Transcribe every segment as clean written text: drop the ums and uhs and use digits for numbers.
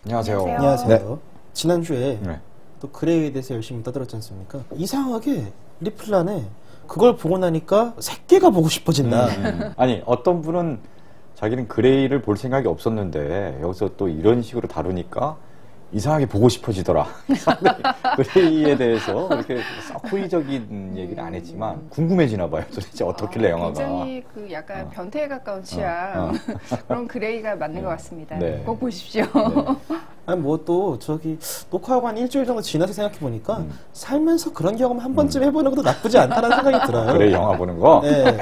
안녕하세요. 안녕하세요. 네. 지난주에 또 그레이에 대해서 열심히 떠들었지 않습니까? 이상하게 리플란에 그걸 보고 나니까 새끼가 보고 싶어진다. 아니, 어떤 분은 자기는 그레이를 볼 생각이 없었는데 여기서 또 이런 식으로 다루니까 이상하게 보고 싶어지더라. 그레이에 대해서 그렇게 썩 호의적인 얘기를 안 했지만 궁금해지나 봐요. 도대체 어떻길래 영화가. 굉장히 그 약간 변태에 가까운 취향 그런 그레이가 맞는 것 같습니다. 네. 꼭 보십시오. 네. 아니 뭐 또 저기 녹화하고 한 일주일 정도 지나서 생각해 보니까 살면서 그런 경험 한 번쯤 해보는 것도 나쁘지 않다는 생각이 들어요. 그레이 영화 보는 거? 네.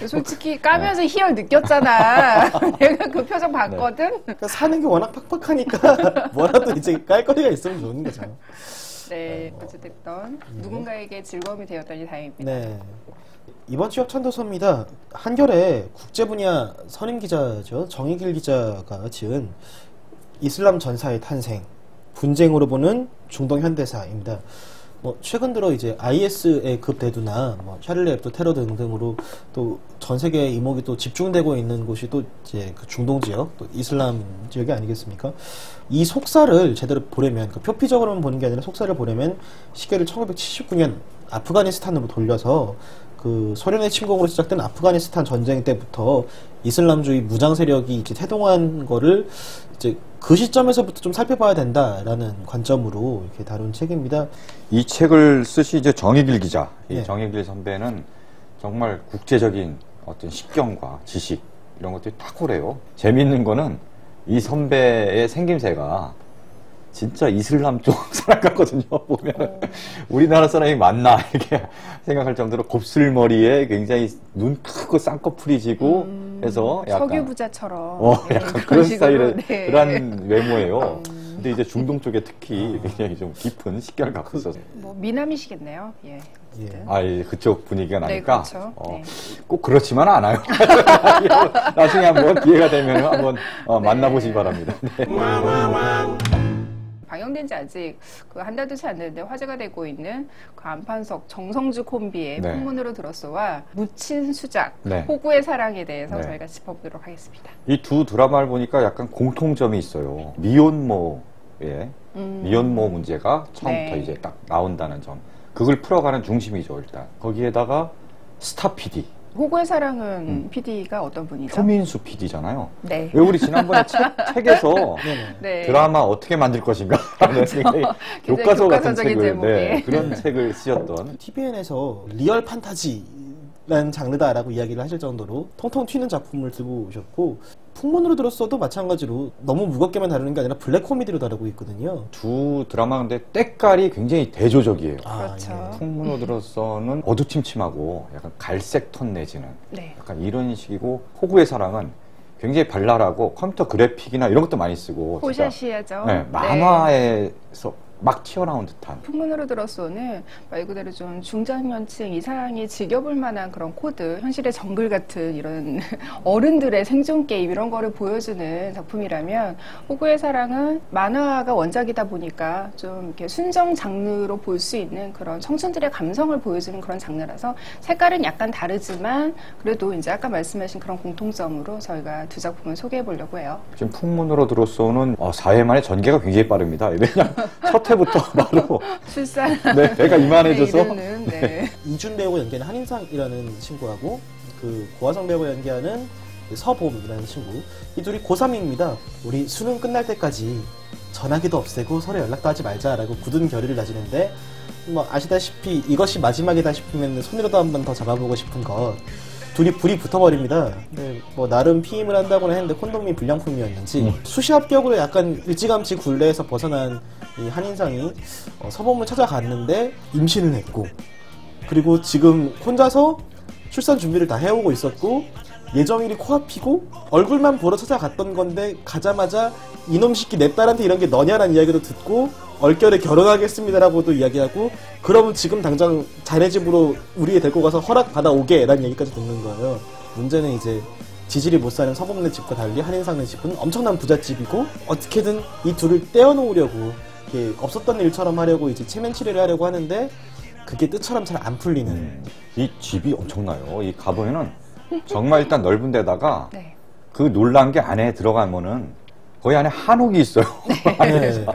솔직히 까면서 희열 느꼈잖아. 내가 그 표정 봤거든. 그러니까 사는 게 워낙 팍팍하니까 뭐라도 이제 깔거리가 있으면 좋은 거죠. 네, 어쨌든 누군가에게 즐거움이 되었다니 다행입니다. 네. 이번 주 협찬도서입니다. 한겨레 국제 분야 선임 기자죠. 정의길 기자가 지은 이슬람 전사의 탄생, 분쟁으로 보는 중동 현대사입니다. 뭐 최근 들어 이제 IS의 급대두나 뭐 샤를리 앱도 테러 등등으로 또 전 세계의 이목이 또 집중되고 있는 곳이 또 이제 그 중동 지역, 또 이슬람 지역이 아니겠습니까? 이 속사를 제대로 보려면, 그 표피적으로만 보는 게 아니라 속사를 보려면 시계를 1979년 아프가니스탄으로 돌려서 그 소련의 침공으로 시작된 아프가니스탄 전쟁 때부터 이슬람주의 무장 세력이 이제 태동한 거를 이제 그 시점에서부터 좀 살펴봐야 된다라는 관점으로 이렇게 다룬 책입니다. 이 책을 쓰신 이제 정의길 기자, 이 네. 정의길 선배는 정말 국제적인 어떤 식견과 지식 이런 것들이 탁월해요. 재미있는 거는 이 선배의 생김새가 진짜 이슬람 쪽 사람 같거든요. 보면 우리나라 사람이 맞나 이렇게 생각할 정도로 곱슬머리에 굉장히 눈 크고 쌍꺼풀이 지고 해서 약간 석유 부자처럼 약간 그런 스타일의 네. 그런 외모예요. 근데 이제 중동 쪽에 특히 굉장히 좀 깊은 식견을 갖고 있어서 뭐 미남이시겠네요. 예. 예, 그쪽 분위기가 네, 나니까 그렇죠. 네. 꼭 그렇지만은 않아요. 나중에 한번 기회가 되면 한번 만나보시기 바랍니다. 네. 방영된 지 아직 그 한 달도 채 안 됐는데 화제가 되고 있는 그 안판석 정성주 콤비의 네. 풍문으로 들었어와 묻힌 수작 네. 호구의 사랑에 대해서 네. 저희가 짚어보도록 하겠습니다. 이 두 드라마를 보니까 약간 공통점이 있어요. 미혼모의 미혼모 문제가 처음부터 네. 이제 딱 나온다는 점. 그걸 풀어가는 중심이죠, 일단. 거기에다가 스타 PD. 호구의 사랑은 PD가 어떤 분이죠? 표민수 PD잖아요. 네. 왜 우리 지난번에 책에서 네. 드라마 어떻게 만들 것인가 하는 굉장히 교과서 같은 교과서적인 책을 제목의. 그런 책을 쓰셨던 TVN에서 리얼 판타지라는 장르다라고 이야기를 하실 정도로 통통 튀는 작품을 들고 오셨고, 풍문으로 들었어도 마찬가지로 너무 무겁게만 다루는 게 아니라 블랙 코미디로 다루고 있거든요. 두 드라마 근데 때깔이 굉장히 대조적이에요. 그렇죠. 풍문으로 들어서는 어두침침하고 약간 갈색 톤 내지는 네. 약간 이런 식이고, 호구의 사랑은 굉장히 발랄하고 컴퓨터 그래픽이나 이런 것도 많이 쓰고 진짜, 호샤시하죠. 네, 만화에서 막 튀어나온 듯한. 풍문으로 들었어는 말 그대로 좀 중장년층 이상이 즐겨볼 만한 그런 코드, 현실의 정글 같은 이런 어른들의 생존 게임 이런 거를 보여주는 작품이라면, 호구의 사랑은 만화가 원작이다 보니까 좀 이렇게 순정 장르로 볼 수 있는 그런 청춘들의 감성을 보여주는 그런 장르라서 색깔은 약간 다르지만 그래도 이제 아까 말씀하신 그런 공통점으로 저희가 두 작품을 소개해 보려고 해요. 지금 풍문으로 들어서는 4회 만에 전개가 굉장히 빠릅니다. 왜냐면 첫 회부터 바로 출산. 네, 배가 이만해져서 이르는, 네. 이준 배우가 연기하는 한인상이라는 친구하고 그 고화성 배우가 연기하는 서봄이라는 친구, 이 둘이 고3입니다. 우리 수능 끝날 때까지 전화기도 없애고 서로 연락도 하지 말자라고 굳은 결의를 다지는데, 뭐 아시다시피 이것이 마지막이다 싶으면 손으로도 한번 더 잡아보고 싶은 것, 둘이 불이 붙어버립니다. 네, 뭐 나름 피임을 한다고는 했는데 콘돔이 불량품이었는지 수시 합격으로 약간 일찌감치 굴레에서 벗어난 이 한인상이 서범을 찾아갔는데 임신을 했고, 그리고 지금 혼자서 출산 준비를 다 해오고 있었고, 예정일이 코앞이고 얼굴만 보러 찾아갔던 건데 가자마자 이놈 새끼 내 딸한테 이런 게 너냐라는 이야기도 듣고 얼결에 결혼하겠습니다라고도 이야기하고, 그러면 지금 당장 자네 집으로 우리 애 데리고 가서 허락 받아오게 라는 얘기까지 듣는 거예요. 문제는 이제 지질이 못 사는 서범네 집과 달리 한인상네 집은 엄청난 부잣집이고, 어떻게든 이 둘을 떼어놓으려고 이렇게 없었던 일처럼 하려고 이제 체면 치레를 하려고 하는데, 그게 뜻처럼 잘 안 풀리는. 이 집이 엄청나요. 이 가보면은 정말 일단 넓은 데다가 네. 그 놀란 게 안에 들어가면은 거의 안에 한옥이 있어요. 네.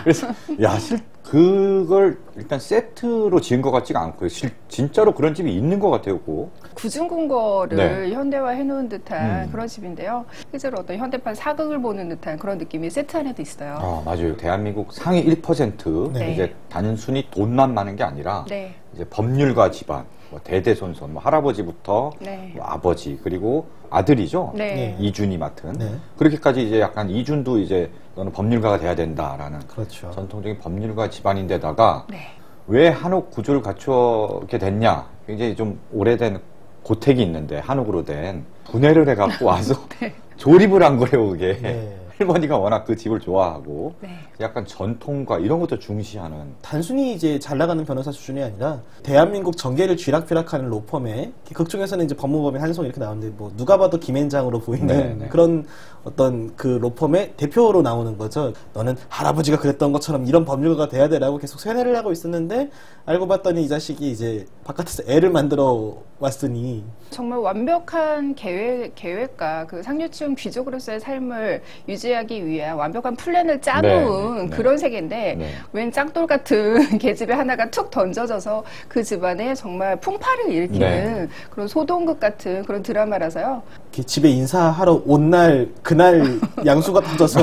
그래서 야, 그걸 일단 세트로 지은 것 같지가 않고요. 진짜로 그런 집이 있는 것 같아요. 그거. 구중궁궐을 네. 현대화해 놓은 듯한 그런 집인데요. 실제로 어떤 현대판 사극을 보는 듯한 그런 느낌이 세트 안에도 있어요. 아, 맞아요. 대한민국 상위 1% 네. 이제 단순히 돈만 많은 게 아니라 네. 이제 법률가 집안, 뭐 대대손손, 뭐 할아버지부터 네. 뭐 아버지 그리고 아들이죠. 네. 네. 이준이 맡은 네. 그렇게까지 이제 약간 이준도 이제 너는 법률가가 돼야 된다라는 그렇죠. 전통적인 법률가 집안인데다가 네. 왜 한옥 구조를 갖추게 됐냐? 굉장히 좀 오래된 고택이 있는데 한옥으로 된 분해를 해갖고 와서 네. 조립을 한 거예요. 그게 네. 할머니가 워낙 그 집을 좋아하고 네. 약간 전통과 이런 것도 중시하는. 단순히 이제 잘 나가는 변호사 수준이 아니라 대한민국 정계를 쥐락펴락하는 로펌에 극중에서는 이제 법무법인 한송 이렇게 나오는데 뭐 누가 봐도 김앤장으로 보이는 네, 네. 그런 어떤 그 로펌의 대표로 나오는 거죠. 너는 할아버지가 그랬던 것처럼 이런 법률가가 돼야 되라고 계속 세뇌를 하고 있었는데 알고 봤더니 이 자식이 이제 바깥에서 애를 만들어 왔으니 정말 완벽한 계획과 그 상류층 귀족으로서의 삶을 유지하기 위한 완벽한 플랜을 짜놓은 네, 네. 그런 세계인데 네. 웬 짱돌 같은 계집애 하나가 툭 던져져서 그 집안에 정말 풍파를 일으키는 네. 그런 소동극 같은 그런 드라마라서요. 이렇게 집에 인사하러 온 날 그날 양수가 터져서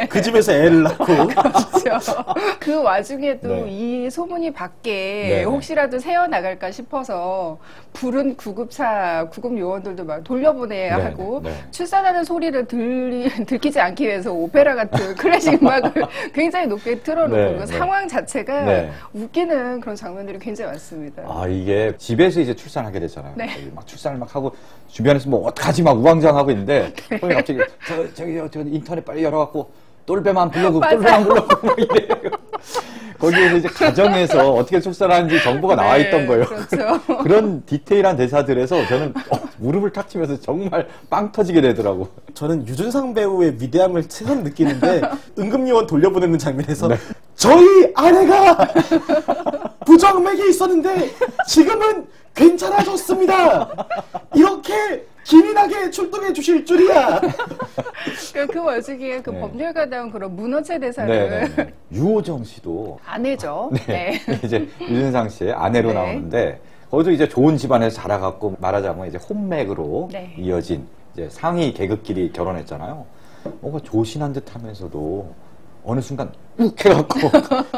그 집에서 애를 낳고 그렇죠. 그 와중에도 네. 이 소문이 밖에 네. 혹시라도 새어나갈까 싶어서 부른 구급 요원들도 막 돌려보내야 네, 하고 네. 출산하는 소리를 들키지 않기 위해서 오페라 같은 클래식 음악을 굉장히 높게 틀어놓고 네, 그 네. 상황 자체가 네. 웃기는 그런 장면들이 굉장히 많습니다. 아, 이게 집에서 이제 출산하게 되잖아요. 네. 거기 막 출산을 막 하고 주변에서 뭐 어떡하지 막 우왕좌왕하고 있는데 거기 갑자기 저 인터넷 빨리 열어갖고 똘배만 불러고 똘배만 불러고 막 이래요. 거기에서 이제 가정에서 어떻게 출산하는지 정보가 나와 있던 거예요. 그렇죠. 그런 디테일한 대사들에서 저는 무릎을 탁 치면서 정말 빵 터지게 되더라고. 저는 유준상 배우의 위대함을 새삼 느끼는데 응급요원 돌려보내는 장면에서 네. 저희 아내가 부정맥이 있었는데 지금은 괜찮아졌습니다. 이렇게 기민하게 출동해 주실 줄이야. 그 와중에 그 네. 법률가다운 그런 문어체 대사를 네. 유호정 씨도 아내죠. 네. 이제 유준상 씨의 아내로 네. 나오는데 거기도 이제 좋은 집안에서 자라갖고 말하자면 이제 홈맥으로 네. 이어진 이제 상위 계급끼리 결혼했잖아요. 뭔가 조신한 듯하면서도 어느 순간 욱 해갖고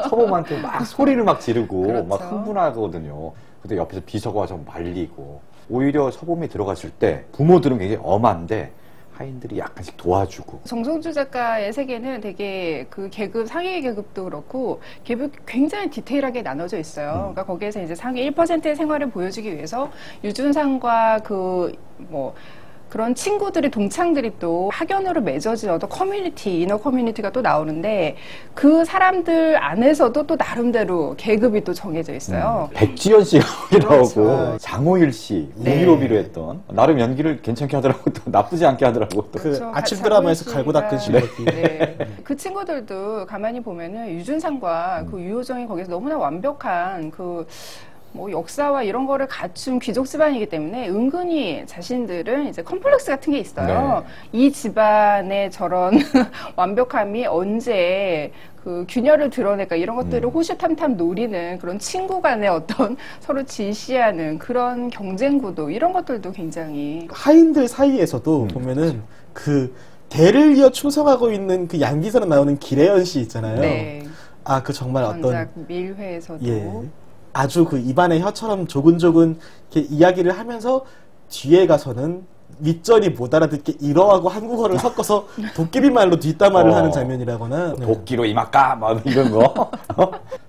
서범한테 막 소리를 막 지르고 그렇죠. 막 흥분하거든요. 근데 옆에서 비서가 와서 말리고 오히려 서범이 들어갔을 때 부모들은 굉장히 엄한데 하인들이 약간씩 도와주고. 정성주 작가의 세계는 되게 그 계급, 상위 계급도 그렇고, 계급이 굉장히 디테일하게 나눠져 있어요. 그러니까 거기에서 이제 상위 1%의 생활을 보여주기 위해서 유준상과 그런 친구들이, 동창들이 또 학연으로 맺어진 어떤 커뮤니티, 이너 커뮤니티가 또 나오는데, 그 사람들 안에서도 또 나름대로 계급이 또 정해져 있어요. 백지연 씨가 거기 그렇죠. 나오고 장호일 씨, 네. 우기로비로 했던 나름 연기를 괜찮게 하더라고. 또 나쁘지 않게 하더라고. 또. 그 그렇죠. 아침 자본 드라마에서 씨가- 갈고 닦은 실력이. 네. 그 친구들도 가만히 보면은 유준상과 그 유호정이 거기서 너무나 완벽한 역사와 이런 거를 갖춘 귀족 집안이기 때문에 은근히 자신들은 이제 컴플렉스 같은 게 있어요. 이 집안의 저런 완벽함이 언제 그 균열을 드러낼까 이런 것들을 호시탐탐 노리는 그런 친구 간의 어떤 서로 질시하는 그런 경쟁 구도 이런 것들도 굉장히 하인들 사이에서도 보면은 그 대를 이어 충성하고 있는 그 양기사로 나오는 기래연 씨 있잖아요. 네. 아, 그 정말 어떤 전작 밀회에서도 예. 아주 그 입안의 혀처럼 조근조근 이렇게 이야기를 하면서 뒤에 가서는 윗절이 못 알아듣게 일어하고 한국어를 섞어서 도깨비 말로 뒷담화를 하는 장면이라거나 네. 도끼로 이막까 막 이런 거.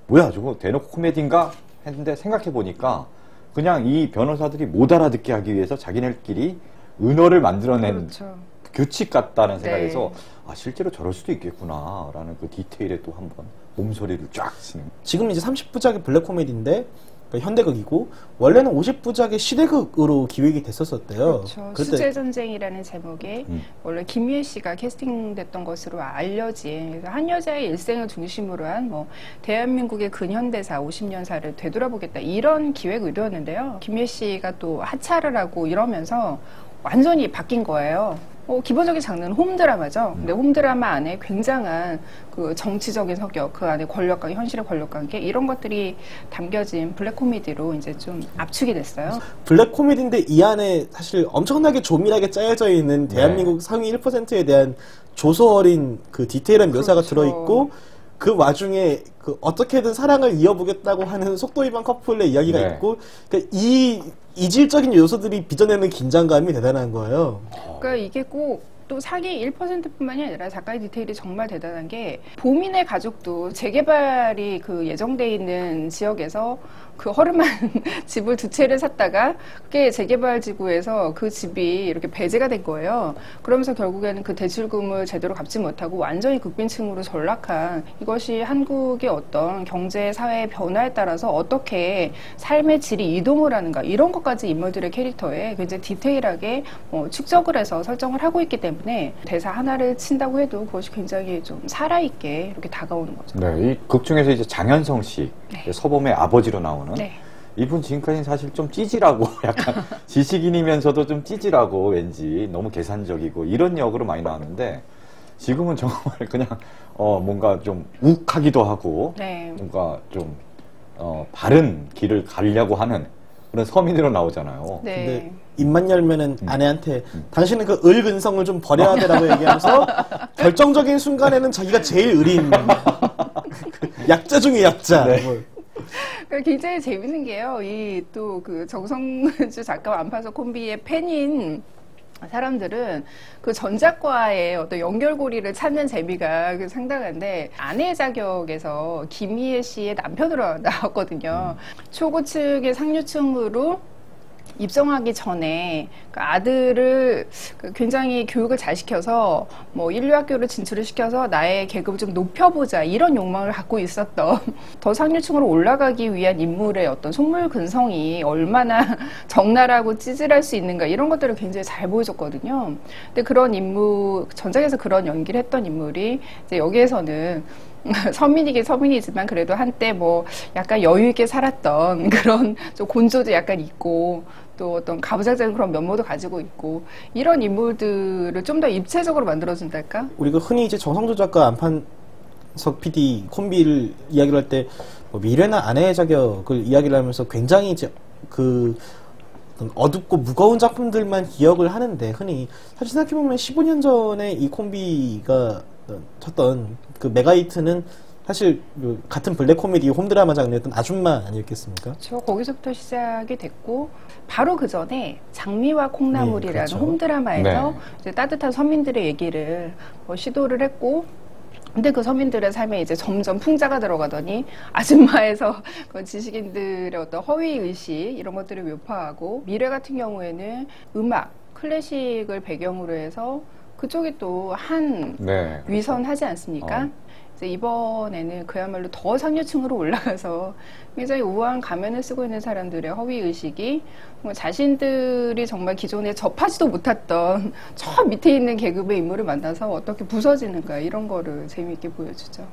뭐야 저거 대놓고 코미디인가 했는데 생각해보니까 그냥 이 변호사들이 못 알아듣게 하기 위해서 자기네끼리 은어를 만들어낸 그렇죠. 규칙 같다는 생각에서 네. 아 실제로 저럴 수도 있겠구나라는 그 디테일에 또 한번 몸소리를 쫙 치는. 지금 이제 30부작의 블랙 코미디인데 그러니까 현대극이고 원래는 50부작의 시대극으로 기획이 됐었었대요. 그렇죠. 그때 수제전쟁이라는 제목에 원래 김유혜 씨가 캐스팅됐던 것으로 알려진, 그래서 한 여자의 일생을 중심으로 한 뭐 대한민국의 근현대사 50년사를 되돌아보겠다 이런 기획 의도였는데요. 김유혜 씨가 또 하차를 하고 이러면서 완전히 바뀐 거예요. 기본적인 장르는 홈드라마죠. 근데 홈드라마 안에 굉장한 그 정치적인 성격, 그 안에 권력관계, 현실의 권력관계 이런 것들이 담겨진 블랙 코미디로 이제 좀 압축이 됐어요. 블랙 코미디인데 이 안에 사실 엄청나게 조밀하게 짜여져 있는 대한민국 상위 1%에 대한 조소 어린 그 디테일한 묘사가 그렇죠. 들어있고 그 와중에 그 어떻게든 사랑을 이어보겠다고 하는 속도 위반 커플의 이야기가 네. 있고 그러니까 이 이질적인 요소들이 빚어내는 긴장감이 대단한 거예요. 그러니까 이게 꼭 또 상위 1%뿐만이 아니라 작가의 디테일이 정말 대단한 게 보민의 가족도 재개발이 그 예정돼 있는 지역에서 그 허름한 집을 두 채를 샀다가 그게 재개발 지구에서 그 집이 이렇게 배제가 된 거예요. 그러면서 결국에는 그 대출금을 제대로 갚지 못하고 완전히 극빈층으로 전락한, 이것이 한국의 어떤 경제 사회의 변화에 따라서 어떻게 삶의 질이 이동을 하는가 이런 것까지 인물들의 캐릭터에 굉장히 디테일하게 축적을 해서 설정을 하고 있기 때문에 대사 하나를 친다고 해도 그것이 굉장히 좀 살아있게 이렇게 다가오는 거죠. 네, 이 극 중에서 이제 장현성 씨, 네. 서범의 아버지로 나오는 네. 이분 지금까지는 사실 좀 찌질하고 약간 지식인이면서도 좀 찌질하고 왠지 너무 계산적이고 이런 역으로 많이 나왔는데 지금은 정말 그냥 뭔가 좀 욱하기도 하고 네. 뭔가 좀 바른 길을 가려고 하는 그런 서민으로 나오잖아요. 네. 근데 입만 열면은 아내한테 당신은 그 을근성을 좀 버려야 돼라고 얘기하면서 결정적인 순간에는 자기가 제일 을인 약자 중에 약자. 네. 뭐. 그러니까 굉장히 재밌는 게요. 이 또 그 정성주 작가와 안판석 콤비의 팬인 사람들은 그 전작과의 어떤 연결고리를 찾는 재미가 상당한데, 아내의 자격에서 김희애 씨의 남편으로 나왔거든요. 초고층의 상류층으로 입성하기 전에 그 아들을 굉장히 교육을 잘 시켜서 뭐 인류학교를 진출을 시켜서 나의 계급을 좀 높여보자 이런 욕망을 갖고 있었던, 더 상류층으로 올라가기 위한 인물의 어떤 속물 근성이 얼마나 적나라하고 찌질할 수 있는가 이런 것들을 굉장히 잘 보여줬거든요. 근데 그런 인물, 전작에서 그런 연기를 했던 인물이 이제 여기에서는 서민이긴 서민이지만 그래도 한때 뭐 약간 여유 있게 살았던 그런 좀 곤조도 약간 있고 또 어떤 가부장적인 그런 면모도 가지고 있고, 이런 인물들을 좀 더 입체적으로 만들어준달까? 우리가 흔히 이제 정성조 작가 안판석 PD 콤비를 이야기를 할 때 뭐 미래나 아내의 자격을 이야기를 하면서 굉장히 이제 그 어둡고 무거운 작품들만 기억을 하는데, 흔히 사실 생각해보면 15년 전에 이 콤비가 쳤던 그 메가히트는 사실 같은 블랙 코미디 홈드라마 장르였던 아줌마 아니었겠습니까? 그렇죠. 거기서부터 시작이 됐고, 바로 그 전에 장미와 콩나물이라는 그렇죠. 홈드라마에서 네. 이제 따뜻한 서민들의 얘기를 시도를 했고, 근데 그 서민들의 삶에 이제 점점 풍자가 들어가더니 아줌마에서 그 지식인들의 어떤 허위 의식 이런 것들을 묘사하고, 미래 같은 경우에는 음악, 클래식을 배경으로 해서 그쪽이 또 한 네. 위선하지 않습니까? 이제 이번에는 그야말로 더 상류층으로 올라가서 굉장히 우아한 가면을 쓰고 있는 사람들의 허위 의식이 자신들이 정말 기존에 접하지도 못했던 저 밑에 있는 계급의 인물을 만나서 어떻게 부서지는가 이런 거를 재미있게 보여주죠.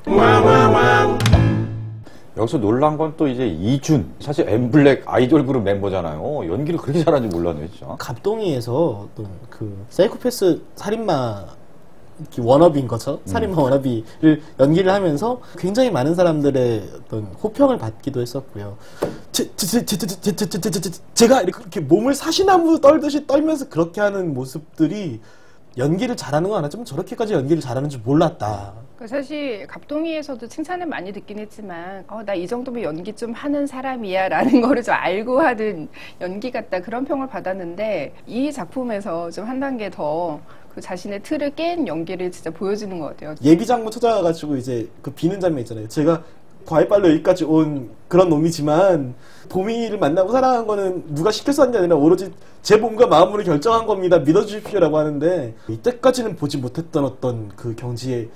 여기서 놀란 건 또 이제 이준, 사실 엠블랙 아이돌 그룹 멤버잖아요. 연기를 그렇게 잘하는지 몰랐네 진짜. 갑동이에서 어떤 그 사이코패스 살인마 워너비인 거죠. 살인마 워너비를 연기를 하면서 굉장히 많은 사람들의 어떤 호평을 받기도 했었고요. 제가 이렇게 몸을 사시나무 떨듯이 떨면서 그렇게 하는 모습들이 연기를 잘하는 건 알았지만 저렇게까지 연기를 잘하는 줄 몰랐다. 사실 갑동이에서도 칭찬을 많이 듣긴 했지만 나 이 정도면 연기 좀 하는 사람이야 라는 거를 좀 알고 하는 연기 같다 그런 평을 받았는데, 이 작품에서 좀 한 단계 더 그 자신의 틀을 깬 연기를 진짜 보여주는 것 같아요. 예비장모 찾아가가지고 이제 그 비는 장면 있잖아요. 제가 과외빨로 여기까지 온 그런 놈이지만 보미를 만나고 사랑한 거는 누가 시켜서 한 게 아니라 오로지 제 몸과 마음으로 결정한 겁니다. 믿어주십시오라고 하는데, 이때까지는 보지 못했던 어떤 그 경지에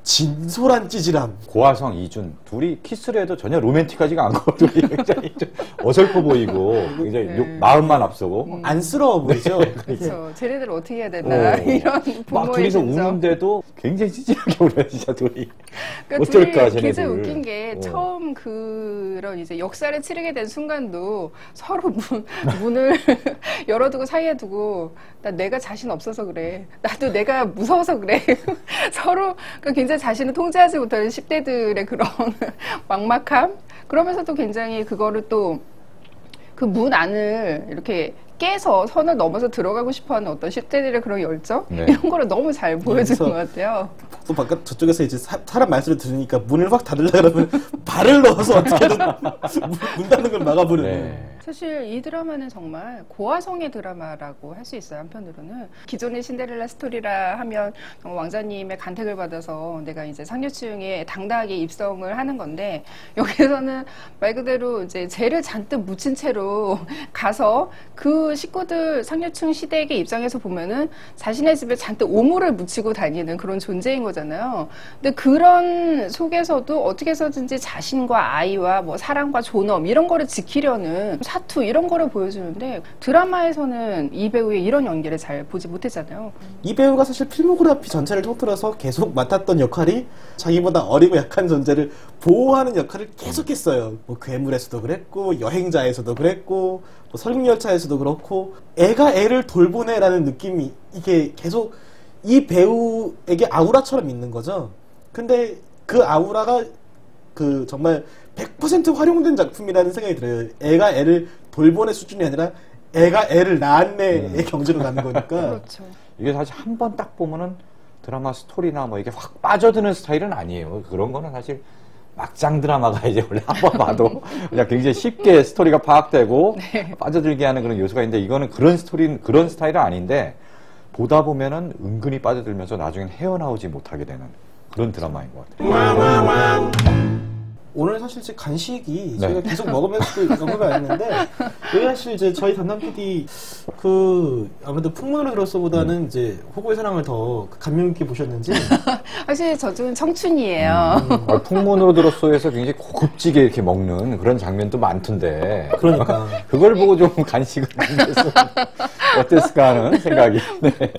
진솔한 찌질함. 고화성, 이준 둘이 키스를 해도 전혀 로맨틱하지가 않고 둘이 굉장히 좀 어설퍼 보이고 굉장히 네. 마음만 앞서고 안쓰러워 보이죠? 그렇죠. 쟤네들 어떻게 해야 되나 이런 막 부모의 둘이서 심정. 우는데도 굉장히 찌질하게 울어요 진짜 둘이. 그러니까 어쩔까, 둘이 쟤네들. 굉장히 웃긴 게 어. 처음 그런 이제 역사를 치르게 된 순간도 서로 문을 열어두고 사이에 두고 나 내가 자신 없어서 그래. 나도 내가 무서워서 그래. 서로 그러니까 굉장히 자신을 통제하지 못하는 10대들의 그런 막막함. 그러면서도 굉장히 그거를 또 그 문 안을 이렇게 깨서 선을 넘어서 들어가고 싶어하는 어떤 10대들의 그런 열정 네. 이런 거를 너무 잘 보여주는 것 같아요. 또 바깥 저쪽에서 이제 사람 말소리를 들으니까 문을 확 닫으려 그러면 발을 넣어서 어떻게든 문 닫는 걸 막아버리는. 네. 사실 이 드라마는 정말 고화성의 드라마라고 할 수 있어요. 한편으로는 기존의 신데렐라 스토리라 하면 왕자님의 간택을 받아서 내가 이제 상류층에 당당하게 입성을 하는 건데 여기서는 말 그대로 이제 죄를 잔뜩 묻힌 채로 가서 그 식구들 상류층 시댁에 입장에서 보면은 자신의 집에 잔뜩 오물을 묻히고 다니는 그런 존재인 거잖아요. 근데 그런 속에서도 어떻게 해서든지 자신과 아이와 뭐 사랑과 존엄 이런 거를 지키려는 사투 이런 거를 보여주는데 드라마에서는 이 배우의 이런 연기를 잘 보지 못했잖아요. 이 배우가 사실 필모그래피 전체를 통틀어서 계속 맡았던 역할이 자기보다 어리고 약한 존재를 보호하는 역할을 계속했어요. 뭐 괴물에서도 그랬고 여행자에서도 그랬고 뭐 설국열차에서도 그렇고 애가 애를 돌보네라는 느낌이 이게 계속 이 배우에게 아우라처럼 있는 거죠. 근데 그 아우라가 그 정말 100% 활용된 작품이라는 생각이 들어요. 애가 애를 돌보네 수준이 아니라 애가 애를 낳았네의 경지로 가는 거니까. 그렇죠. 이게 사실 한 번 딱 보면은 드라마 스토리나 뭐 이게 확 빠져드는 스타일은 아니에요. 그런 거는 사실 막장 드라마가 이제 원래 한 번 봐도 그냥 굉장히 쉽게 스토리가 파악되고 네. 빠져들게 하는 그런 요소가 있는데 이거는 그런 스타일은 아닌데 보다 보면은 은근히 빠져들면서 나중엔 헤어나오지 못하게 되는 그런 드라마인 것 같아요. 오늘 사실 제 간식이 네. 저희가 계속 먹으면서도 영업이 안 했는데 여기 사실 이제 저희 담당 PD 그 아무래도 풍문으로 들었어보다는 이제 호구의 사랑을 더 감명 있게 보셨는지 사실 저는 청춘이에요. 풍문으로 들었어에서 굉장히 고급지게 이렇게 먹는 그런 장면도 많던데 그러니까 그걸 보고 좀 간식을 준비했으면 어땠을까 하는 생각이. 네.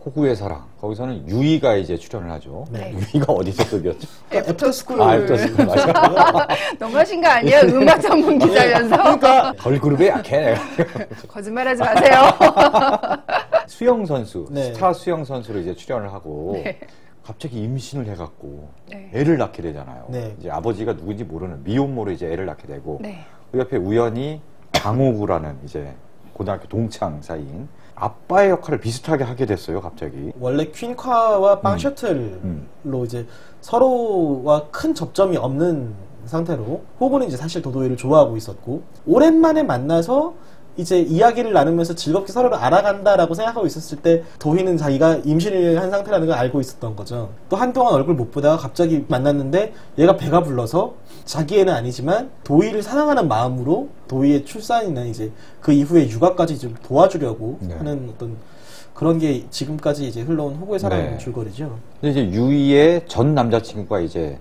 호구의 사랑. 거기서는 유이가 이제 출연을 하죠. 네. 유이가 어디서 급이었죠? 애프터스쿨 애프터스쿨 맞아. 너무하신 거 아니에요? 음악 전문 기자면서. 그러니까 걸그룹에 약해 내가. 거짓말하지 마세요. 수영 선수, 네. 스타 수영 선수로 이제 출연을 하고 네. 갑자기 임신을 해갖고 네. 애를 낳게 되잖아요. 네. 이제 아버지가 누군지 모르는 미혼모로 이제 애를 낳게 되고 네. 그 옆에 우연히 강호구라는 이제 고등학교 동창 사이인 아빠의 역할을 비슷하게 하게 됐어요, 갑자기. 원래 퀸카와 빵 셔틀로 이제 서로와 큰 접점이 없는 상태로 호구는 이제 사실 도도이를 좋아하고 있었고 오랜만에 만나서 이제 이야기를 나누면서 즐겁게 서로를 알아간다라고 생각하고 있었을 때 도희는 자기가 임신을 한 상태라는 걸 알고 있었던 거죠. 또 한동안 얼굴 못 보다가 갑자기 만났는데 얘가 배가 불러서 자기 애는 아니지만 도희를 사랑하는 마음으로 도희의 출산이나 이제 그 이후에 육아까지 좀 도와주려고 네. 하는 어떤 그런 게 지금까지 이제 흘러온 호구의 사랑의 네. 줄거리죠. 근데 이제 유이의 전 남자친구가 이제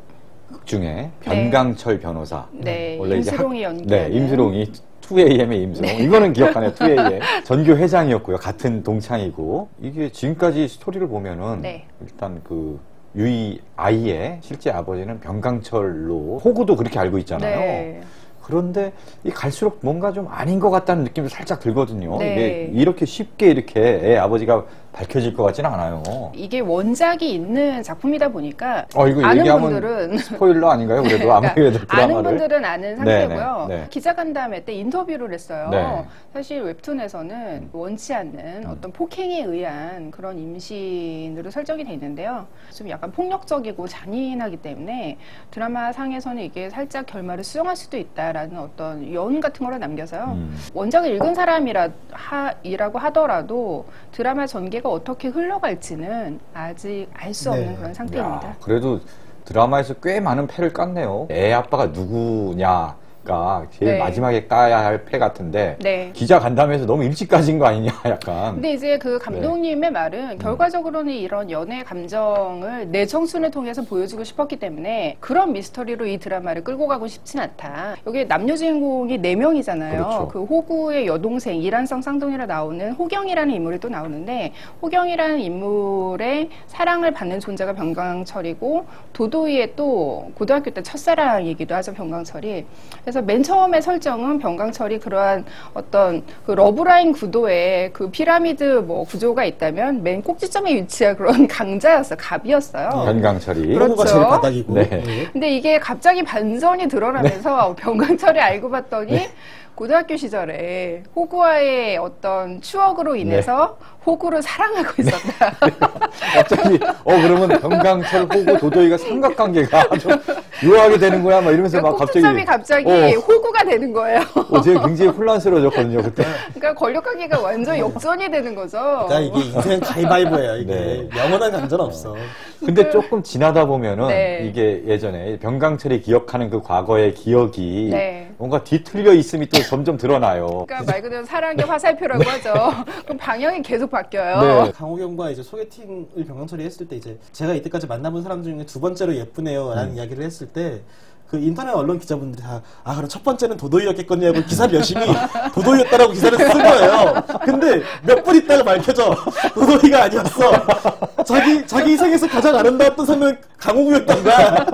극 중에 변강철 변호사. 네. 원래 이제 임수롱이 네, 연기하는. 임수롱이 2AM의 임수롱. 이거는 기억하네요. 2AM. 전교 회장이었고요. 같은 동창이고. 이게 지금까지 스토리를 보면은 네. 일단 그 유이 아이의 실제 아버지는 변강철로 호구도 그렇게 알고 있잖아요. 네. 그런데 이 갈수록 뭔가 좀 아닌 것 같다는 느낌도 살짝 들거든요. 네. 이게 이렇게 쉽게 이렇게 애 아버지가 밝혀질 것 같지는 않아요. 이게 원작이 있는 작품이다 보니까 이거 아는 얘기하면 분들은 스포일러 아닌가요? 그래도 아무래도 그러니까 아는 드라마를. 분들은 아는 상태고요. 네, 네. 기자간담회 때 인터뷰를 했어요. 네. 사실 웹툰에서는 원치 않는 어떤 폭행에 의한 그런 임신으로 설정이 돼 있는데요. 좀 약간 폭력적이고 잔인하기 때문에 드라마 상에서는 이게 살짝 결말을 수정할 수도 있다라는 어떤 여운 같은 거를 남겨서요. 원작을 읽은 사람이라고 하더라도 드라마 전개가 어떻게 흘러갈지는 아직 알 수 없는 네. 그런 상태입니다. 야, 그래도 드라마에서 꽤 많은 패를 깠네요. 애 아빠가 누구냐 기자가 제일 네. 마지막에 까야 할 패 같은데 네. 기자 간담회에서 너무 일찍 까진 거 아니냐 약간. 근데 이제 그 감독님의 말은 결과적으로는 이런 연애 감정을 내 청순을 통해서 보여주고 싶었기 때문에 그런 미스터리로 이 드라마를 끌고 가고 싶진 않다. 여기 남녀 주인공이 4명이잖아요. 그렇죠. 그 호구의 여동생 이란성 쌍둥이라 나오는 호경이라는 인물이 또 나오는데 호경이라는 인물의 사랑을 받는 존재가 병강철이고 도도이의 또 고등학교 때 첫사랑이기도 하죠. 병강철이. 그래서 맨 처음에 설정은 병강철이 그러한 어떤 그 러브라인 구도에 그 피라미드 뭐 구조가 있다면 맨 꼭지점에 위치한 그런 강자였어요. 갑이었어요. 변강철이. 그렇죠. 호구가 제일 바닥이고. 네. 네. 근데 이게 갑자기 반전이 드러나면서 병강철이 알고 봤더니 네. 고등학교 시절에 호구와의 어떤 추억으로 인해서 호구를 사랑하고 있었다. 갑자기 그러면 변강철, 호구, 도도이가 삼각관계가 아주 묘하게 되는 거야 막 이러면서 막 갑자기 꼭지점이 갑자기 호구가 되는 거예요. 제가 굉장히 혼란스러워졌거든요 그때. 그러니까 권력관계가 완전 역전이 되는 거죠. 그러니까 이게 인생 가위바위보예요. 이게 네. 영원한 강전 없어. 근데 조금 지나다 보면은 네. 이게 예전에 병강철이 기억하는 그 과거의 기억이 네. 뭔가 뒤틀려 있음이 또 점점 드러나요. 그러니까 말 그대로 사랑의 화살표라고 하죠. 그럼 방향이 계속 바뀌어요. 네. 강호경과 이제 소개팅을 병강철이 했을 때 이제 제가 이때까지 만나본 사람 중에 2번째로 예쁘네요라는 이야기를 했을 때 그 인터넷 언론 기자분들이 다 그럼 첫 번째는 도도이였겠거니 하고 기사를 열심히 도도이였다라고 기사를 쓴 거예요. 근데 몇 분 있다가 밝혀져 도도이가 아니었어. 자기 인생에서 가장 아름다웠던 사람은 강호구였던가.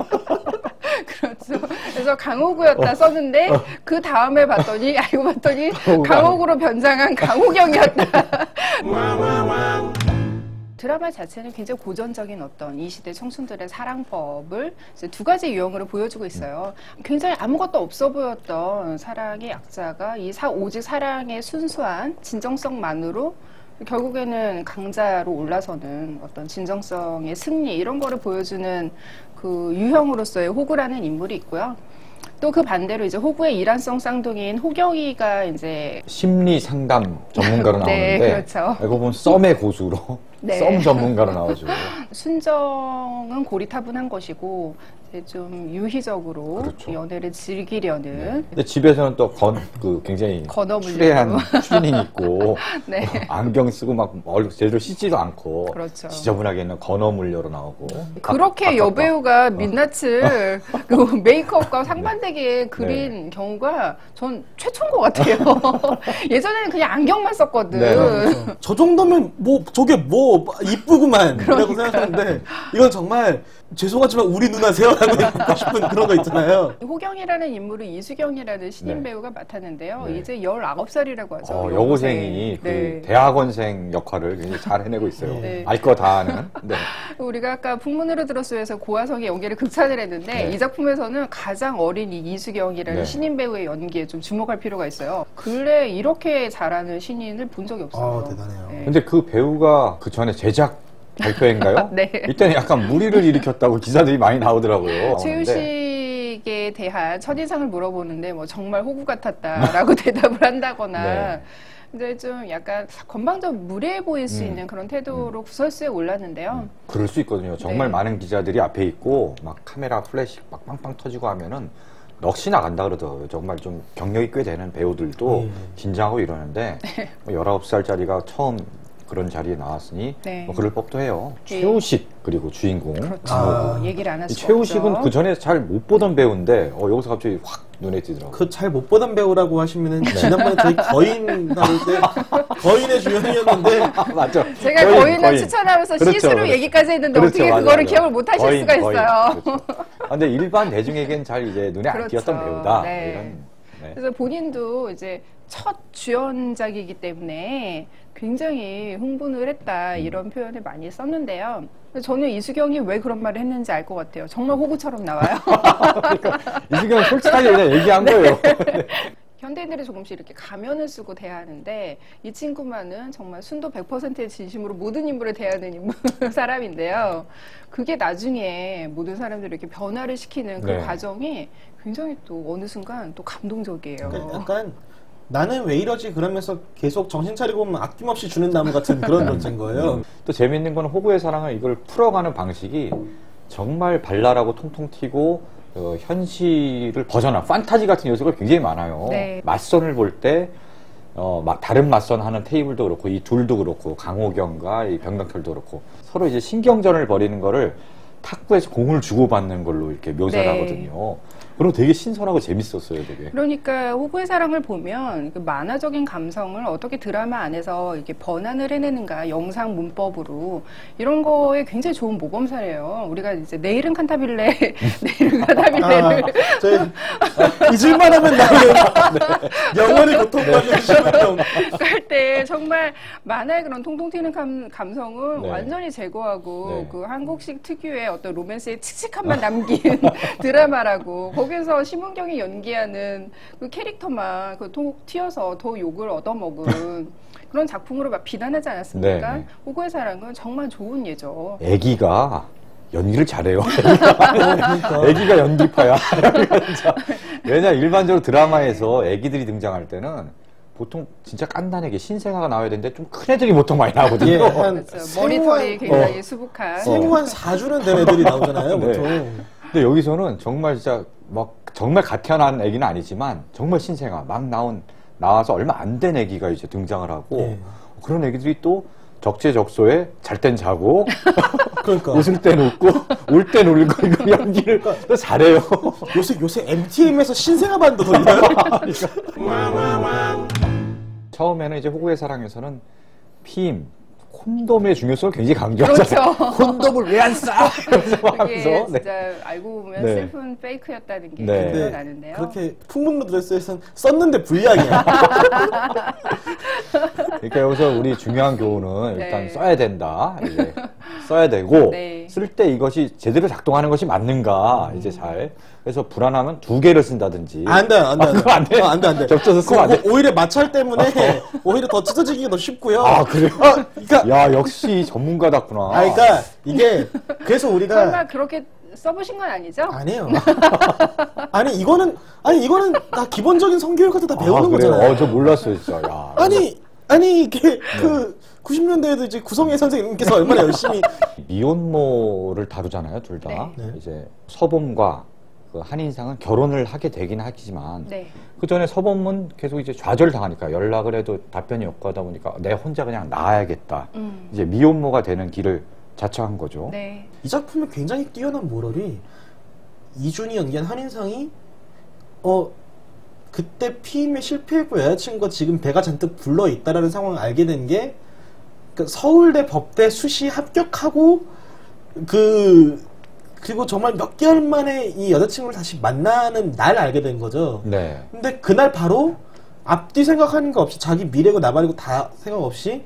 그렇죠. 그래서 강호구였다 썼는데 그 다음에 봤더니 알고 봤더니 강호구로 변장한 강호경이었다. 드라마 자체는 굉장히 고전적인 어떤 이 시대 청춘들의 사랑법을 이제 2가지 유형으로 보여주고 있어요. 굉장히 아무것도 없어 보였던 사랑의 약자가 오직 사랑의 순수한 진정성만으로 결국에는 강자로 올라서는 어떤 진정성의 승리 이런 거를 보여주는 그 유형으로서의 호구라는 인물이 있고요. 또 그 반대로 이제 호구의 이란성 쌍둥이인 호경이가 이제 심리 상담 전문가로 네, 나오는데 그렇죠. 알고 보면 썸의 고수로 네. 썸 전문가로 나오죠. 순정은 고리타분한 것이고 이제 좀 유희적으로 그렇죠. 연애를 즐기려는 근데 집에서는 또 굉장히 건어물려고. 추레한 추리닝 입고 네. 안경 쓰고 막 제대로 씻지도 않고 그렇죠. 지저분하게는 건어물려로 나오고 그렇게 아깝다. 여배우가 민낯을 그 메이크업과 상반되게 그린 경우가 전 최초인 것 같아요. 예전에는 그냥 안경만 썼거든. 네. 그렇죠. 저 정도면 저게 이쁘구만 라고 생각하는데 이건 정말 죄송하지만 우리 누나세요라고 듣고 싶은 그런 거 있잖아요. 호경이라는 인물을 이수경이라는 신인 네. 배우가 맡았는데요. 네. 이제 19살이라고 하죠. 여고생이 네. 그 대학원생 역할을 굉장히 잘 해내고 있어요. 네. 알 거 다 아는. 네. 우리가 아까 풍문으로 들었어요에서 고화성의 연기를 극찬을 했는데 네. 이 작품에서는 가장 어린 이 이수경이라는 네. 신인 배우의 연기에 좀 주목할 필요가 있어요. 근래 이렇게 잘하는 신인을 본 적이 없어요. 대단해요. 네. 근데 그 배우가 그 전에 제작 발표인가요? 네. 이때는 약간 무리를 일으켰다고 기사들이 많이 나오더라고요. 최유식에 대한 첫인상을 물어보는데 뭐 정말 호구 같았다라고 대답을 한다거나 네. 근데 좀 약간 건방져 무례해 보일 수 있는 그런 태도로 구설수에 올랐는데요. 그럴 수 있거든요. 정말 네. 많은 기자들이 앞에 있고 막 카메라 플래시 막 빵빵 터지고 하면은 넋이 나간다 그러더라고요. 정말 좀 경력이 꽤 되는 배우들도 긴장하고 이러는데 네. 19살짜리가 처음 그런 자리에 나왔으니 네. 뭐 그럴 법도 해요. 네. 최우식 그리고 주인공. 그렇죠. 얘기를 안 할 이 수가 최우식은 없죠. 그 전에 잘 못 보던 배우인데 여기서 갑자기 확 눈에 띄더라고요. 그 잘 못 보던 배우라고 하시면은 지난번에 저희 거인 다룰 때 거인의 주연이었는데 맞죠. 제가 거인을 추천하면서 그렇죠, 시스루 그렇죠. 얘기까지 했는데 그렇죠, 어떻게 맞아요, 그거를 맞아요. 기억을 못 하실 거인, 수가 거인. 있어요. 그렇죠. 근데 일반 대중에겐 잘 이제 눈에 안 그렇죠. 띄었던 배우다. 네. 이런. 네. 그래서 본인도 이제 첫 주연작이기 때문에 굉장히 흥분을 했다 이런 표현을 많이 썼는데요. 저는 이수경이 왜 그런 말을 했는지 알 것 같아요. 정말 호구처럼 나와요. 그러니까 이수경 솔직하게 그냥 얘기한 거예요. 현대인들이 조금씩 이렇게 가면을 쓰고 대하는데 이 친구만은 정말 순도 100%의 진심으로 모든 인물을 대하는 사람인데요. 그게 나중에 모든 사람들을 이렇게 변화를 시키는 그 네. 과정이 굉장히 또 어느 순간 또 감동적이에요. 그러니까 약간 나는 왜 이러지 그러면서 계속 정신 차리고 보면 아낌없이 주는 나무 같은 그런 존재인 거예요. 또 재밌는 건 호구의 사랑을 이걸 풀어가는 방식이 정말 발랄하고 통통 튀고 현실을 벗어난 판타지 같은 요소가 굉장히 많아요. 네. 맞선을 볼 때 다른 맞선 하는 테이블도 그렇고 이 둘도 그렇고 강호경과 이 병강철도 그렇고 서로 이제 신경전을 벌이는 거를 탁구에서 공을 주고받는 걸로 이렇게 묘사를 네. 하거든요. 그리고 되게 신선하고 재밌었어요, 되게. 그러니까 호구의 사랑을 보면 그 만화적인 감성을 어떻게 드라마 안에서 이렇게 번안을 해내는가 영상 문법으로 이런 거에 굉장히 좋은 모범사예요. 우리가 이제 내일은 칸타빌레, 내일은 칸타빌레를 저희 잊을만 하면 나오는 영원히 고통받는 시간형. 할 때 정말 만화의 그런 통통 튀는 감성을 네. 완전히 제거하고 네. 그 한국식 특유의 어떤 로맨스의 칙칙함만 남긴 드라마라고. 거기서 심은경이 연기하는 그 캐릭터만 톡 튀어서 더 욕을 얻어먹은 그런 작품으로 막 비난하지 않았습니까? 네. 호구의 사랑은 정말 좋은 예죠. 애기가 연기를 잘해요. 그러니까. 애기가 연기파야. 진짜. 왜냐 일반적으로 드라마에서 애기들이 등장할 때는 보통 진짜 깐단하게 신생아가 나와야 되는데 좀 큰 애들이 보통 많이 나오거든요. 예, 한 그렇죠. 머리털이 굉장히 수북한. 생후 한 4주는 된 애들이 나오잖아요, 네. 보통. 근데 여기서는 정말 진짜 막 정말 갓 태어난 애기는 아니지만 정말 신생아 막 나와서 얼마 안 된 애기가 이제 등장을 하고 네. 그런 애기들이 또 적재적소에 잘 땐 자고 그러니까. 웃을 땐 웃고 울 땐 울고 이거 연기를 또 잘해요. 요새 MTM에서 신생아 반도 돌려요? 처음에는 이제 호구의 사랑에서는 피임, 콘돔의 중요성을 굉장히 강조하잖아요. 그렇죠. 콘돔을 왜 안 싸? 이러면서 그게 하면서 진짜 알고 보면 네. 슬픈 페이크였다는 게 네. 드러나는데요. 그렇게 풍문으로 들었어요. 썼는데 불량이야. 그러니까 여기서 우리 중요한 교훈은 네. 일단 써야 된다. 이제 써야 되고 네. 쓸 때 이것이 제대로 작동하는 것이 맞는가 이제 잘. 그래서 불안하면 2개를 쓴다든지. 안 돼, 안 돼, 안 돼. 그거 안 돼? 안 돼, 안 돼. 겹쳐서 쓰면 안 돼? 오히려 마찰 때문에 오히려 더 찢어지기가 더 쉽고요. 아 그래요? 그러니까, 야 역시 전문가답구나. 그러니까 이게 그래서 우리가 설마 그렇게 써보신 건 아니죠? 아니에요. 아니 이거는 다 기본적인 성교육 같은 다 배우는 그래요? 거잖아요. 저 몰랐어요 진짜. 야, 아니 이게 그 90년대에도 이제 구성애 선생님께서 얼마나 열심히 미혼모를 다루잖아요, 둘 다. 네. 이제 서범과 그 한인상은 결혼을 하게 되긴 하지만 네. 그 전에 서범은 계속 이제 좌절당하니까 연락을 해도 답변이 없고 하다 보니까 내 혼자 그냥 나아야겠다. 이제 미혼모가 되는 길을 자처한 거죠. 네. 이 작품의 굉장히 뛰어난 모럴이 이준이 연기한 한인상이 그때 피임에 실패했고 여자친구가 지금 배가 잔뜩 불러 있다라는 상황을 알게 된 게 서울대 법대 수시 합격하고 그리고 정말 몇 개월 만에 이 여자친구를 다시 만나는 날 알게 된 거죠. 네. 근데 그날 바로 앞뒤 생각하는 거 없이 자기 미래고 나발이고 다 생각 없이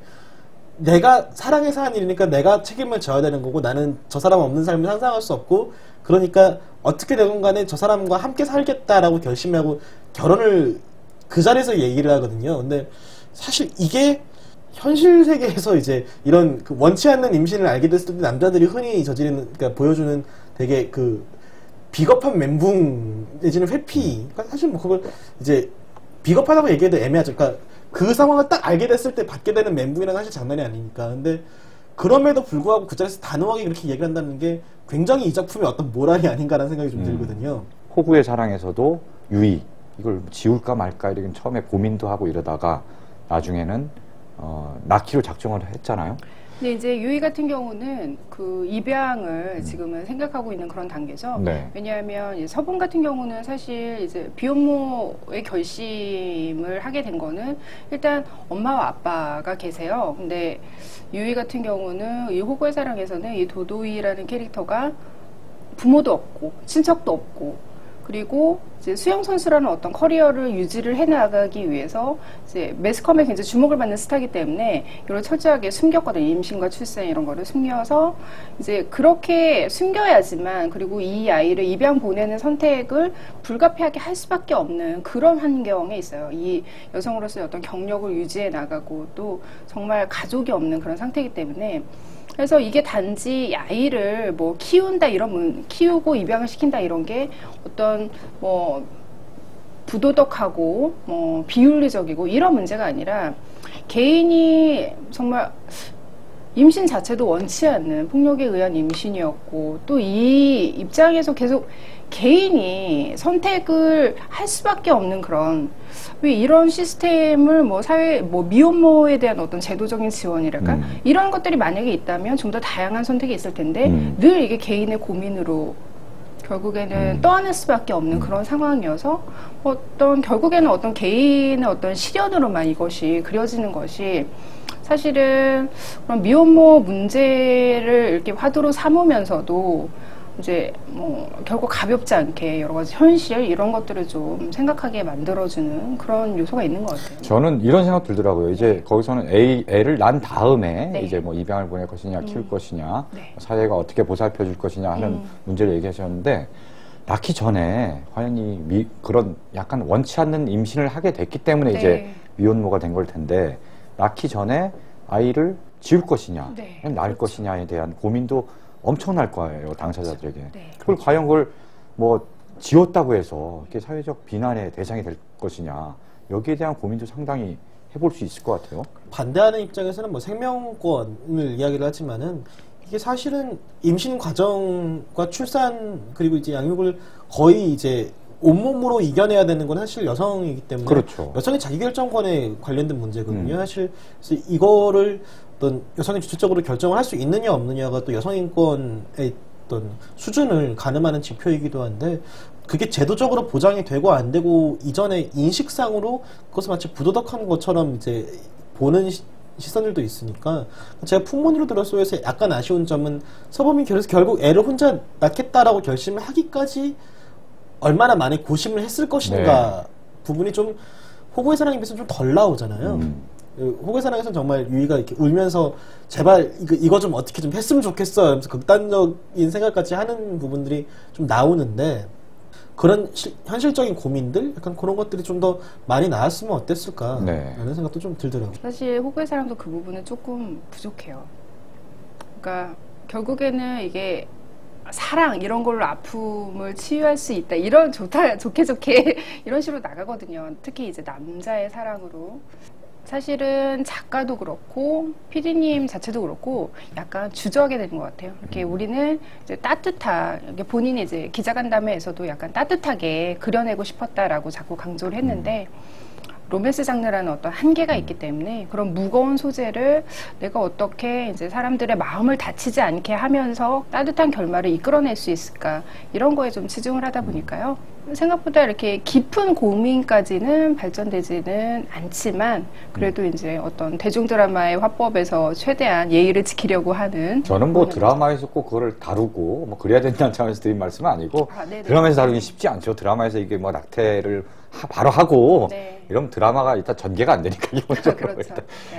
내가 사랑해서 한 일이니까 내가 책임을 져야 되는 거고 나는 저 사람 없는 삶을 상상할 수 없고 그러니까 어떻게 되건 간에 저 사람과 함께 살겠다라고 결심하고 결혼을 그 자리에서 얘기를 하거든요. 근데 사실 이게 현실 세계에서 이제 이런 그 원치 않는 임신을 알게 됐을 때 남자들이 흔히 저지르는 그러니까 보여주는 되게 그 비겁한 멘붕 내지는 회피. 그러니까 사실 뭐 그걸 이제 비겁하다고 얘기해도 애매하죠. 그러니까 그 상황을 딱 알게 됐을 때 받게 되는 멘붕이란 사실 장난이 아니니까. 근데 그럼에도 불구하고 그 자리에서 단호하게 그렇게 얘기를 한다는 게 굉장히 이 작품의 어떤 모랄이 아닌가라는 생각이 좀 들거든요. 호구의 사랑에서도 유이 이걸 지울까 말까 이렇게 처음에 고민도 하고 이러다가 나중에는 낳기로 작정을 했잖아요. 근데 이제 유이 같은 경우는 그 입양을 지금은 생각하고 있는 그런 단계죠. 네. 왜냐하면 이 서본 같은 경우는 사실 이제 비혼모의 결심을 하게 된 거는 일단 엄마와 아빠가 계세요. 근데 유이 같은 경우는 이 호구의 사랑에서는 이 도도이라는 캐릭터가 부모도 없고 친척도 없고 그리고 이제 수영 선수라는 어떤 커리어를 유지를 해나가기 위해서 이제 매스컴에 굉장히 주목을 받는 스타이기 때문에 이걸 철저하게 숨겼거든요. 임신과 출산 이런 거를 숨겨서 이제 그렇게 숨겨야지만 그리고 이 아이를 입양 보내는 선택을 불가피하게 할 수밖에 없는 그런 환경에 있어요. 이 여성으로서의 어떤 경력을 유지해 나가고 또 정말 가족이 없는 그런 상태이기 때문에 그래서 이게 단지 아이를 뭐 키운다 키우고 입양을 시킨다 이런 게 어떤 뭐 부도덕하고 뭐 비윤리적이고 이런 문제가 아니라 개인이 정말 임신 자체도 원치 않는 폭력에 의한 임신이었고 또 이 입장에서 계속 개인이 선택을 할 수밖에 없는 그런 왜 이런 시스템을 뭐 사회 뭐 미혼모에 대한 어떤 제도적인 지원이랄까 이런 것들이 만약에 있다면 좀 더 다양한 선택이 있을 텐데 늘 이게 개인의 고민으로 결국에는 떠안을 수밖에 없는 그런 상황이어서 결국에는 어떤 개인의 어떤 시련으로만 이것이 그려지는 것이 사실은 그런 미혼모 문제를 이렇게 화두로 삼으면서도 이제 뭐 결국 가볍지 않게 여러 가지 현실 이런 것들을 좀 생각하게 만들어주는 그런 요소가 있는 것 같아요. 저는 이런 생각 들더라고요. 이제 거기서는 애를 낳은 다음에 네. 이제 뭐 입양을 보낼 것이냐, 키울 것이냐, 네. 사회가 어떻게 보살펴 줄 것이냐 하는 문제를 얘기하셨는데 낳기 전에 과연 그런 약간 원치 않는 임신을 하게 됐기 때문에 네. 이제 미혼모가 된 걸 텐데 낳기 전에 아이를 지울 것이냐, 네. 낳을 것이냐에 대한 고민도 엄청날 거예요, 당사자들에게. 네. 그걸 과연 그걸 뭐 지웠다고 해서 이렇게 사회적 비난의 대상이 될 것이냐, 여기에 대한 고민도 상당히 해볼 수 있을 것 같아요. 반대하는 입장에서는 뭐 생명권을 이야기를 하지만은 이게 사실은 임신 과정과 출산 그리고 이제 양육을 거의 이제 온몸으로 이겨내야 되는 건 사실 여성이기 때문에 그렇죠. 여성의 자기결정권에 관련된 문제거든요. 사실 그래서 이거를 어떤 여성이 주체적으로 결정을 할 수 있느냐 없느냐가 또 여성인권의 어떤 수준을 가늠하는 지표이기도 한데 그게 제도적으로 보장이 되고 안 되고 이전에 인식상으로 그것을 마치 부도덕한 것처럼 이제 보는 시선들도 있으니까 제가 풍문으로들어서 약간 아쉬운 점은 서범이 그래서 결국 애를 혼자 낳겠다라고 결심을 하기까지 얼마나 많이 고심을 했을 것인가 부분이 좀 호구의 사랑에 비해서 좀 덜 나오잖아요. 호구의 사랑에서는 정말 유이가 이렇게 울면서 제발 이거 좀 어떻게 좀 했으면 좋겠어 하면서 극단적인 생각까지 하는 부분들이 좀 나오는데 그런 현실적인 고민들 약간 그런 것들이 좀 더 많이 나왔으면 어땠을까 라는 생각도 좀 들더라고요. 사실 호구의 사랑도 그 부분은 조금 부족해요. 그러니까 결국에는 이게 사랑 이런 걸로 아픔을 치유할 수 있다 이런 좋게 이런 식으로 나가거든요. 특히 이제 남자의 사랑으로. 사실은 작가도 그렇고 PD님 자체도 그렇고 약간 주저하게 되는 것 같아요. 이렇게 우리는 이제 따뜻하게 본인이 이제 기자간담회에서도 약간 따뜻하게 그려내고 싶었다라고 자꾸 강조를 했는데 로맨스 장르라는 어떤 한계가 있기 때문에 그런 무거운 소재를 내가 어떻게 이제 사람들의 마음을 다치지 않게 하면서 따뜻한 결말을 이끌어낼 수 있을까 이런 거에 좀 치중을 하다 보니까요. 생각보다 이렇게 깊은 고민까지는 발전되지는 않지만 그래도 이제 어떤 대중 드라마의 화법에서 최대한 예의를 지키려고 하는 저는 뭐 드라마에서 꼭 그거를 다루고 뭐 그래야 된다는 차원에서 드린 말씀은 아니고 드라마에서 다루기 쉽지 않죠. 드라마에서 이게 뭐 낙태를 바로 하고 이러면 드라마가 일단 전개가 안 되니까 기본적으로 그렇죠.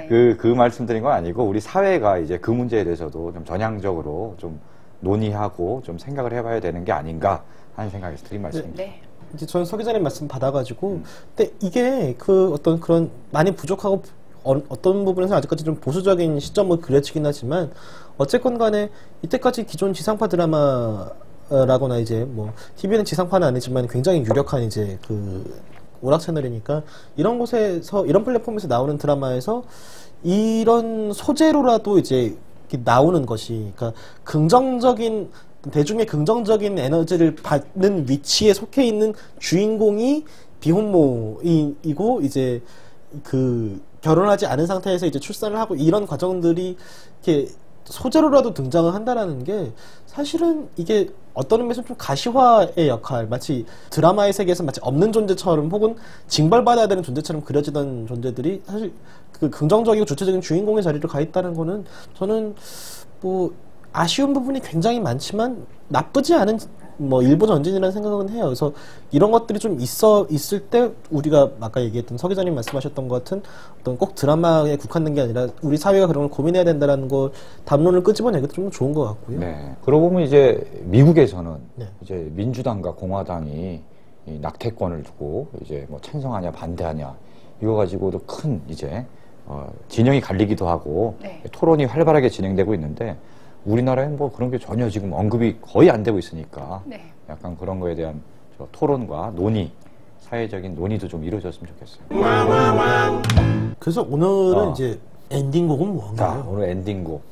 그 말씀드린 건 아니고 우리 사회가 이제 그 문제에 대해서도 좀 전향적으로 좀 논의하고 좀 생각을 해봐야 되는 게 아닌가 하는 생각에서 드린 말씀입니다. 이제 저는 서 기자님 말씀 받아가지고 근데 이게 그 어떤 그런 많이 부족하고 어떤 부분에서 아직까지 좀 보수적인 시점으로 그려지긴 하지만 어쨌건 간에 이때까지 기존 지상파 드라마라거나 이제 뭐 TV는 지상파는 아니지만 굉장히 유력한 이제 그 오락 채널이니까 이런 곳에서 이런 플랫폼에서 나오는 드라마에서 이런 소재로라도 이제 나오는 것이 그러니까 긍정적인 대중의 긍정적인 에너지를 받는 위치에 속해 있는 주인공이 비혼모이고 이제 그 결혼하지 않은 상태에서 이제 출산을 하고 이런 과정들이 이렇게 소재로라도 등장을 한다라는 게 사실은 이게 어떤 의미에서 좀 가시화의 역할 마치 드라마의 세계에서 마치 없는 존재처럼 혹은 징벌받아야 되는 존재처럼 그려지던 존재들이 사실 그 긍정적이고 주체적인 주인공의 자리를 가 있다는 거는 저는 뭐 아쉬운 부분이 굉장히 많지만 나쁘지 않은 뭐 일부 전진이라는 생각은 해요. 그래서 이런 것들이 좀 있을 때 우리가 아까 얘기했던 서 기자님 말씀하셨던 것 같은 어떤 꼭 드라마에 국한된 게 아니라 우리 사회가 그런 걸 고민해야 된다라는 거 담론을 끄집어내기도 좀 좋은 것 같고요. 네. 그러고 보면 이제 미국에서는 이제 민주당과 공화당이 이 낙태권을 두고 이제 뭐 찬성하냐 반대하냐 이거 가지고도 큰 이제 진영이 갈리기도 하고 토론이 활발하게 진행되고 있는데. 우리나라엔 뭐 그런 게 전혀 지금 언급이 거의 안 되고 있으니까 약간 그런 거에 대한 토론과 논의, 사회적인 논의도 좀 이루어졌으면 좋겠어요. 그래서 오늘은 이제 엔딩곡은 뭔가요? 오늘 엔딩곡.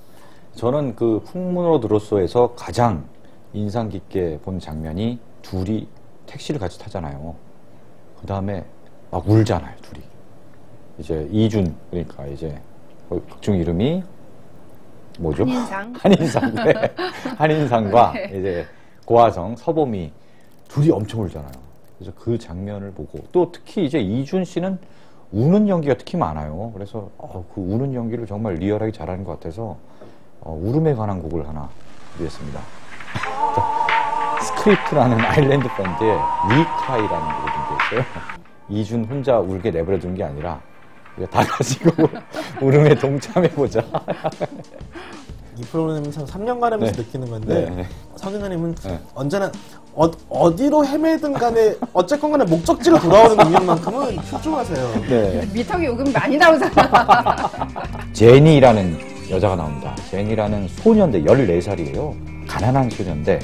저는 그 풍문으로 들었소에서 가장 인상 깊게 본 장면이 둘이 택시를 같이 타잖아요. 그 다음에 막 울잖아요, 둘이. 이제 이준, 그러니까 이제 극중 이름이 뭐죠? 한인상. 한인상. 네. 한인상과 네. 이제 고화성, 서봄이 둘이 엄청 울잖아요. 그래서 그 장면을 보고 또 특히 이제 이준 씨는 우는 연기가 특히 많아요. 그래서 그 우는 연기를 정말 리얼하게 잘하는 것 같아서 울음에 관한 곡을 하나 준비했습니다. 스크립트라는 아일랜드 밴드의 위크라이라는 곡을 준비했어요. 이준 혼자 울게 내버려둔 게 아니라 다 같이 울음에 동참해보자. 이 프로그램은 참 3년간 하면서 네. 느끼는 건데 네. 서경아님은 네. 언제나 어디로 헤매든 간에 어쨌건 간에 목적지로 돌아오는 능력만큼은 출중하세요. 네. 미터기 요금 많이 나오잖아. 제니라는 여자가 나옵니다. 제니라는 소년데 14살이에요. 가난한 소년데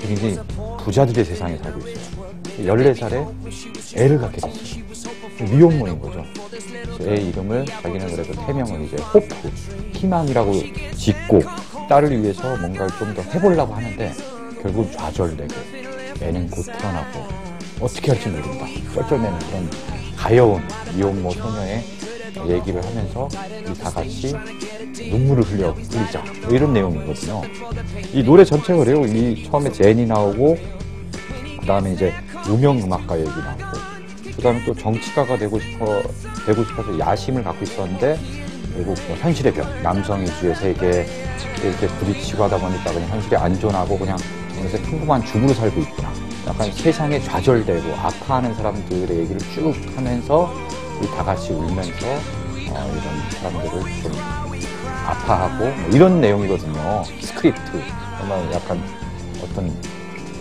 굉장히 부자들의 세상에 살고 있어요. 14살에 애를 갖게 됐어요. 미혼모인 거죠. 애 이름을 자기는 그래도 태명을 이제 호프, 희망이라고 짓고 딸을 위해서 뭔가를 좀 더 해보려고 하는데 결국 좌절되고 애는 곧 태어나고 어떻게 할지 모른다. 쩔쩔매는 그런 가여운 미혼모 소녀의 얘기를 하면서 우리 다 같이 눈물을 흘리자 이런 내용이거든요. 이 노래 전체가 그래요. 이 처음에 제니 나오고 그 다음에 이제 무명음악가 얘기 나오고 그 다음에 또 정치가가 되고 싶어서 야심을 갖고 있었는데 결국 뭐 현실의 벽, 남성 이주의 세계 이렇게 부딪히고 하다 보니까 그냥 현실에 안존하고 그냥 어느새 평범한 주부로 살고 있구나. 약간 세상에 좌절되고 아파하는 사람들의 얘기를 쭉 하면서 우리 다 같이 울면서 이런 사람들을 좀 아파하고 뭐 이런 내용이거든요. 스크립트. 정말 약간 어떤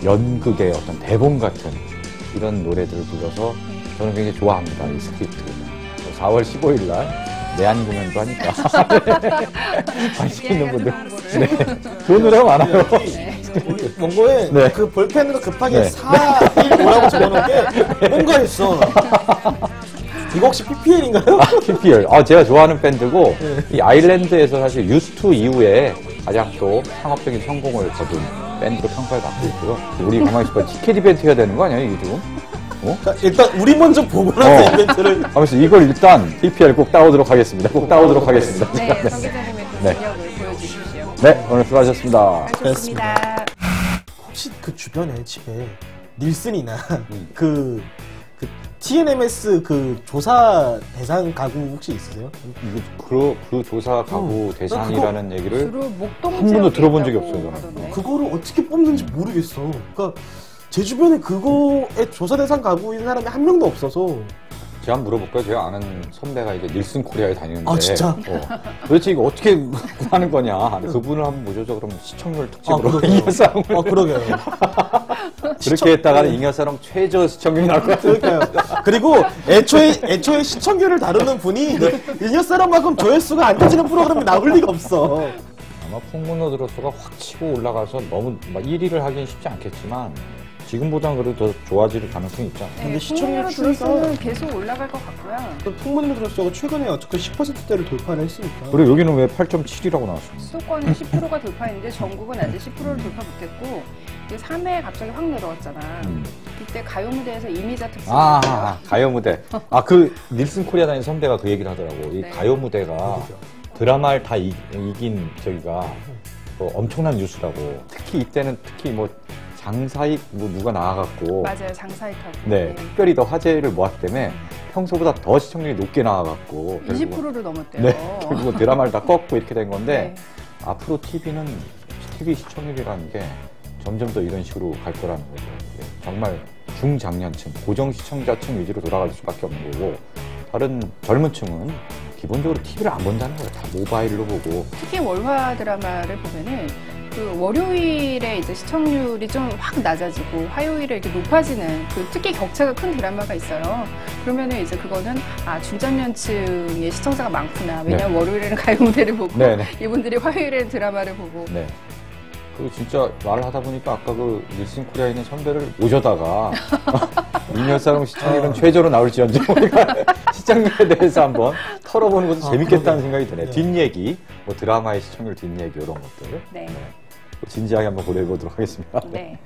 연극의 어떤 대본 같은 이런 노래들을 불러서 저는 굉장히 좋아합니다. 이 스크립트. 4월 15일 날 내한 공연도 하니까 관심 있는 분들 네. 좋은 노래가 많아요. 우리 원고에 네. 그 볼펜으로 급하게 네. 415라고 적어놓은 게 뭔가 있어. 이거 혹시 PPL인가요? PPL. 제가 좋아하는 밴드고 이 아일랜드에서 사실 U2 이후에 가장 또 상업적인 성공을 거둔 밴드로 평가를 받고 있고요. 우리 가만히 있어봐. 티켓 이벤트 해야 되는 거 아니야 이게 지금? 그러니까 일단 우리 먼저 보고 나서 이벤트를 가만있어. 이걸 일단 PPL 꼭 따오도록 하겠습니다. 꼭 따오도록 하겠습니다. 네, 성 기자님의 또 네. 능력을 보여주십시오. 네, 오늘 수고하셨습니다. 수고하셨습니다. 혹시 그 주변에 집에 닐슨이나 그 TNMS 그 조사 대상 가구 혹시 있으세요? 그 조사 가구 대상이라는 얘기를 주로 목동 한 번도 지역에 들어본 적이 있다고 없어요, 저는. 하던데. 그거를 어떻게 뽑는지 모르겠어. 그러니까 제 주변에 그거에 조사 대상 가구인 사람이 한 명도 없어서. 제가 한번 물어볼까요? 제가 아는 선배가 이제 닐슨 코리아에 다니는데. 아, 진짜? 도대체 이거 어떻게 하는 거냐. 그분을 한번 모셔서 그럼 시청률 특집으로 그러게요. 잉여싸움을. 그러게요. 그렇게 했다가는 잉여싸움 최저 시청률이 나올 것 같아요. 그러니까요. 그리고 애초에 시청률을 다루는 분이 인여사람만큼 조회수가 안 터지는 프로그램이 나올 리가 없어. 아마 풍문으로 들었어가 확 치고 올라가서 너무 막 1위를 하긴 쉽지 않겠지만 지금보다는 그래도 더 좋아질 가능성이 있잖아요. 근데 네, 시청률 풍문으로 추이가 들었으면 계속 올라갈 것 같고요. 풍문으로 들었어. 최근에 어쨌든 10%대를 돌파를 했으니까. 그리고 여기는 왜 8.7이라고 나왔습니까? 수도권은 10%가 돌파했는데 전국은 아직 10%를 돌파 못했고 이제 3회에 갑자기 확 내려왔잖아. 이때 가요 무대에서 이미자 특집. 가요 무대. 그 닐슨 코리아 다니는 선배가 그 얘기를 하더라고. 이 네. 가요 무대가 드라마를 다 이긴 저기가 뭐 엄청난 뉴스라고. 특히 이때는 특히 뭐 장사익 뭐 누가 나와갖고 맞아요, 장사익하고. 네, 특별히 더 화제를 모았기 때문에 평소보다 더 시청률이 높게 나와갖고 20%를 넘었대요. 네, 결국은 드라마를 다 꺾고 이렇게 된 건데 네. 앞으로 TV 시청률이라는 게 점점 더 이런 식으로 갈 거라는 거죠. 네, 정말 중장년층, 고정 시청자층 위주로 돌아갈 수밖에 없는 거고 다른 젊은 층은 기본적으로 TV를 안 본다는 거예요. 다 모바일로 보고. 특히 월화 드라마를 보면은 그 월요일에 이제 시청률이 좀 확 낮아지고 화요일에 이렇게 높아지는 그 특히 격차가 큰 드라마가 있어요. 그러면은 이제 그거는 중장년층의 시청자가 많구나. 왜냐면 월요일에는 가요 무대를 보고 네네. 이분들이 화요일에는 드라마를 보고. 네. 그 진짜 말을 하다 보니까 아까 그 닐슨 코리아에 있는 선배를 모셔다가 미녀사롱 시청률은 최저로 나올지언정 우리가 시청률에 대해서 한번 털어보는 것도 재밌겠다는 생각이 드네요. 네. 뒷얘기, 뭐 드라마의 시청률 뒷얘기 이런 것들 네. 진지하게 한번 고려해 보도록 하겠습니다. 네.